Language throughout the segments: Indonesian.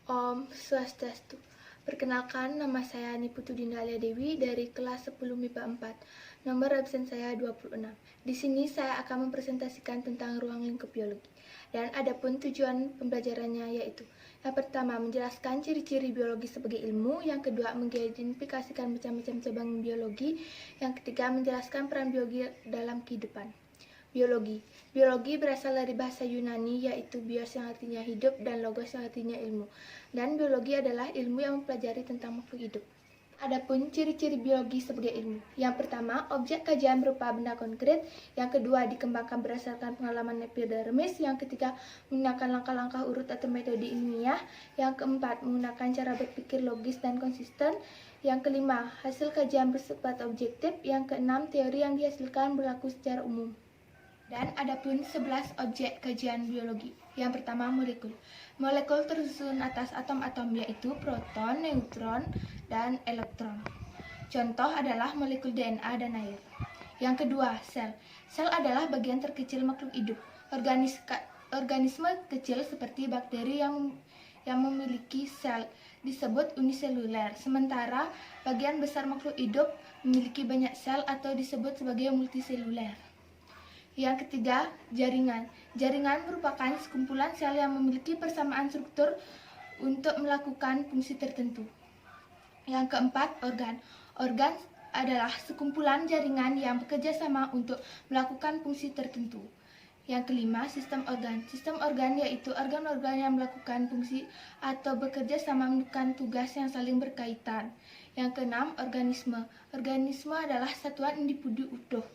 Om Swastiastu. Perkenalkan, nama saya Niputu Dinda Alia Dewi dari kelas 10 MIPA 4. Nomor absen saya 26. Di sini saya akan mempresentasikan tentang ruang lingkup biologi. Dan adapun tujuan pembelajarannya yaitu: yang pertama, menjelaskan ciri-ciri biologi sebagai ilmu; yang kedua, mengidentifikasikan macam-macam cabang biologi; yang ketiga, menjelaskan peran biologi dalam kehidupan. Biologi. Biologi berasal dari bahasa Yunani, yaitu bios yang artinya hidup dan logos yang artinya ilmu. Dan biologi adalah ilmu yang mempelajari tentang makhluk hidup. Adapun ciri-ciri biologi sebagai ilmu. Yang pertama, objek kajian berupa benda konkret; yang kedua, dikembangkan berdasarkan pengalaman epidermis; yang ketiga, menggunakan langkah-langkah urut atau metode ilmiah; yang keempat, menggunakan cara berpikir logis dan konsisten; yang kelima, hasil kajian bersifat objektif; yang keenam, teori yang dihasilkan berlaku secara umum. Dan adapun 11 objek kajian biologi. Yang pertama, molekul. Molekul tersusun atas atom-atom, yaitu proton, neutron, dan elektron. Contoh adalah molekul DNA dan air. Yang kedua, sel. Sel adalah bagian terkecil makhluk hidup. Organisme kecil seperti bakteri yang memiliki sel disebut uniseluler. Sementara bagian besar makhluk hidup memiliki banyak sel atau disebut sebagai multiseluler. Yang ketiga, jaringan. Jaringan merupakan sekumpulan sel yang memiliki persamaan struktur untuk melakukan fungsi tertentu. Yang keempat, organ. Organ adalah sekumpulan jaringan yang bekerja sama untuk melakukan fungsi tertentu. Yang kelima, sistem organ. Sistem organ yaitu organ-organ yang melakukan fungsi atau bekerja sama melakukan tugas yang saling berkaitan. Yang keenam, organisme. Organisme adalah satuan individu utuh.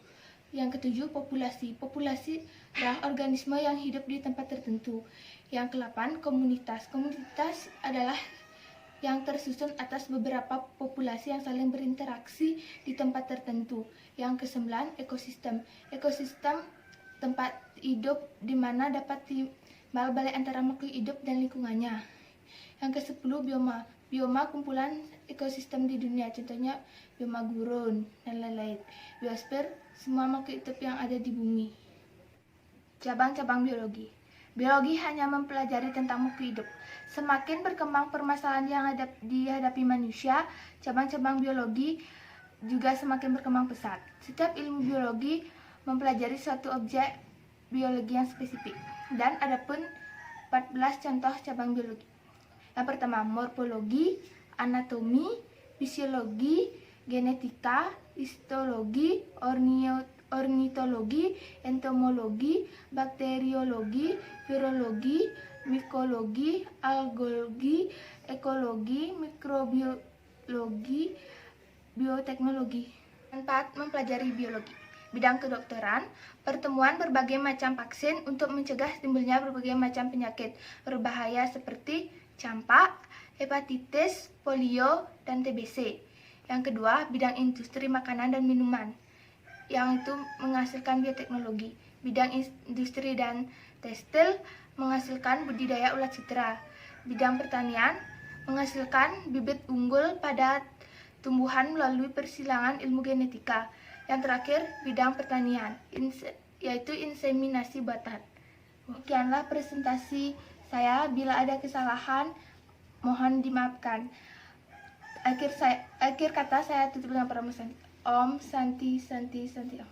Yang ketujuh, populasi. Populasi adalah organisme yang hidup di tempat tertentu. Yang kedelapan, komunitas. Komunitas adalah yang tersusun atas beberapa populasi yang saling berinteraksi di tempat tertentu. Yang kesembilan, ekosistem. Ekosistem tempat hidup di mana dapat timbal balik antara makhluk hidup dan lingkungannya. Yang kesepuluh, bioma. Bioma kumpulan ekosistem di dunia, contohnya bioma gurun dan lain-lain. Biosfer, semua makhluk hidup yang ada di bumi. Cabang-cabang biologi. Biologi hanya mempelajari tentang makhluk hidup. Semakin berkembang permasalahan yang dihadapi manusia, cabang-cabang biologi juga semakin berkembang pesat. Setiap ilmu biologi mempelajari suatu objek biologi yang spesifik. Dan adapun 14 contoh cabang biologi. Yang pertama, morfologi, anatomi, fisiologi, genetika, histologi, ornitologi, entomologi, bakteriologi, virologi, mikologi, algologi, ekologi, mikrobiologi, bioteknologi. 4. Mempelajari biologi. Bidang kedokteran, pertemuan berbagai macam vaksin untuk mencegah timbulnya berbagai macam penyakit berbahaya seperti campak, hepatitis, polio, dan TBC. Yang kedua, bidang industri makanan dan minuman, yang itu menghasilkan bioteknologi. Bidang industri dan tekstil menghasilkan budidaya ulat sutra. Bidang pertanian menghasilkan bibit unggul pada tumbuhan melalui persilangan ilmu genetika. Yang terakhir, bidang pertanian, yaitu inseminasi buatan. Demikianlah presentasi saya. Bila ada kesalahan, mohon dimaafkan. Akhir kata saya tutup dengan pramusa. Om Santi Santi Santi Om.